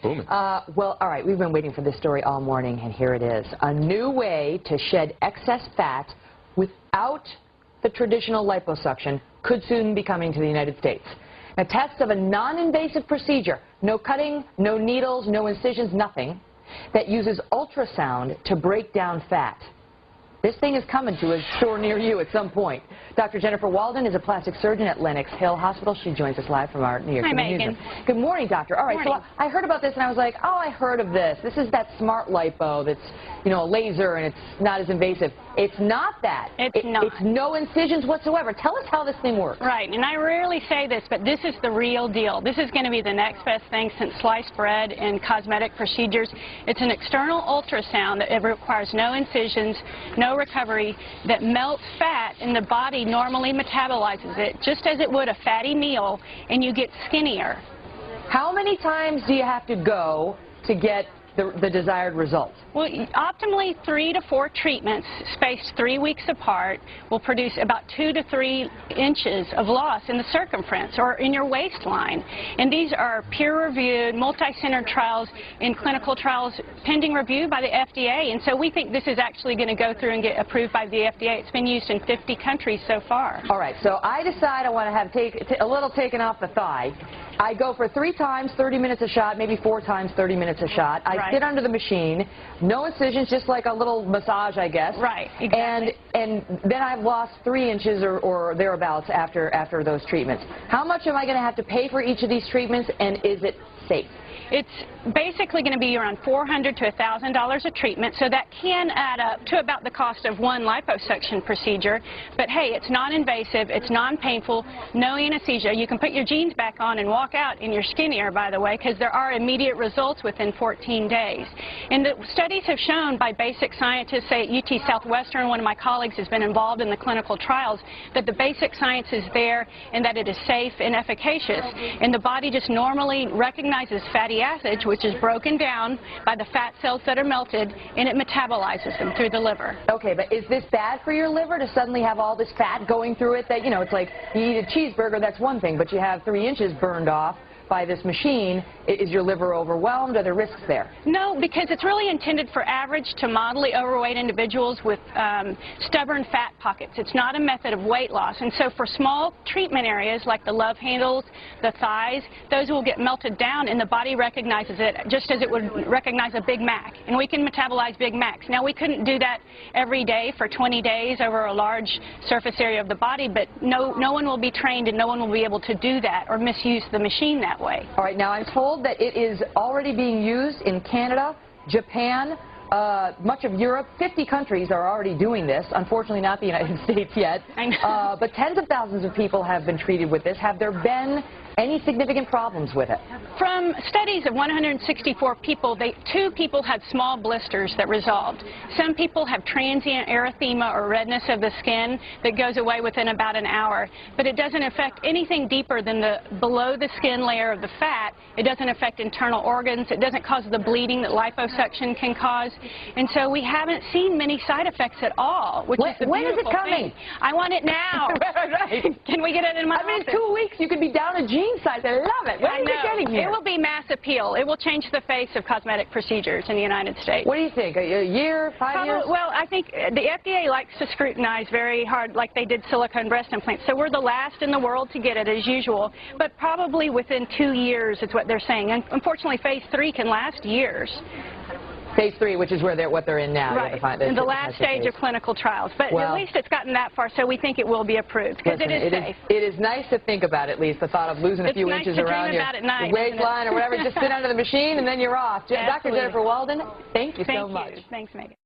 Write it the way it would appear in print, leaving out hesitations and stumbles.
Booming. Well, all right, we've been waiting for this story all morning, and here it is. A new way to shed excess fat without the traditional liposuction could soon be coming to the United States. Now, tests of a non-invasive procedure, no cutting, no needles, no incisions, nothing, that uses ultrasound to break down fat. This thing is coming to a store near you at some point. Dr. Jennifer Walden is a plastic surgeon at Lenox Hill Hospital. She joins us live from our New York City newsroom. Good morning, doctor. All right, so I heard about this and I was like, oh, I heard of this. This is that smart lipo that's, you know, a laser and it's not as invasive. It's not that. It's not. It's no incisions whatsoever. Tell us how this thing works. Right, and I rarely say this, but this is the real deal. This is going to be the next best thing since sliced bread and cosmetic procedures. It's an external ultrasound that requires no incisions, no recovery, that melts fat, and the body normally metabolizes it just as it would a fatty meal, and you get skinnier. How many times do you have to go to get the desired result? Well, optimally 3 to 4 treatments spaced 3 weeks apart will produce about 2 to 3 inches of loss in the circumference or in your waistline. And these are peer-reviewed, multi-centered trials in clinical trials pending review by the FDA. And so we think this is actually going to go through and get approved by the FDA. It's been used in 50 countries so far. All right, so I decide I want to have a little taken off the thigh. I go for 3 times, 30 minutes a shot, maybe 4 times, 30 minutes a shot. I sit under the machine, no incisions, just like a little massage, I guess. Right, exactly. And then I've lost 3 inches or thereabouts after those treatments. How much am I going to have to pay for each of these treatments, and is it safe? It's basically going to be around $400 to $1,000 a treatment, so that can add up to about the cost of one liposuction procedure. But hey, it's non-invasive, it's non-painful, no anesthesia. You can put your jeans back on and walk out, and you're skinnier, by the way, because there are immediate results within 14 days. And the studies have shown by basic scientists, say at UT Southwestern, one of my colleagues has been involved in the clinical trials, that the basic science is there and that it is safe and efficacious. And the body just normally recognizes fatty acids, which is broken down by the fat cells that are melted, and it metabolizes them through the liver. Okay, but is this bad for your liver to suddenly have all this fat going through it? That, you know, it's like you eat a cheeseburger, that's one thing, but you have 3 inches burned off by this machine. Is your liver overwhelmed? Are there risks there? No, because it's really intended for average to moderately overweight individuals with stubborn fat pockets. It's not a method of weight loss. And so for small treatment areas like the love handles, the thighs, those will get melted down, and the body recognizes it just as it would recognize a Big Mac. And we can metabolize Big Macs. Now, we couldn't do that every day for 20 days over a large surface area of the body, but no one will be trained and no one will be able to do that or misuse the machine that way. All right, now I'm told that it is already being used in Canada, Japan, much of Europe. 50 countries are already doing this. Unfortunately, not the United States yet. I know. But tens of thousands of people have been treated with this. Have there been any significant problems with it? From studies of 164 people, 2 people had small blisters that resolved. Some people have transient erythema or redness of the skin that goes away within about an hour. But it doesn't affect anything deeper than the below the skin layer of the fat. It doesn't affect internal organs. It doesn't cause the bleeding that liposuction can cause. And so we haven't seen many side effects at all, which is the when is it beautiful coming? thing. I want it now. Right. Can we get it in my office? In 2 weeks, you could be down a jean size. I love it. When is it getting here? It will be mass appeal. It will change the face of cosmetic procedures in the United States. What do you think? A year, 5 years? Well, I think the FDA likes to scrutinize very hard like they did silicone breast implants. So we're the last in the world to get it as usual, but probably within 2 years is what they're saying. And unfortunately, phase 3 can last years. Phase 3, which is what they're in now. Right, in the last stage of clinical trials. But at least it's gotten that far, so we think it will be approved, because it is safe. It is nice to think about, at least, the thought of losing a few inches around your waistline or whatever. Just sit under the machine, and then you're off. Dr. Jennifer Walden, thank you so much. Thanks, Megan.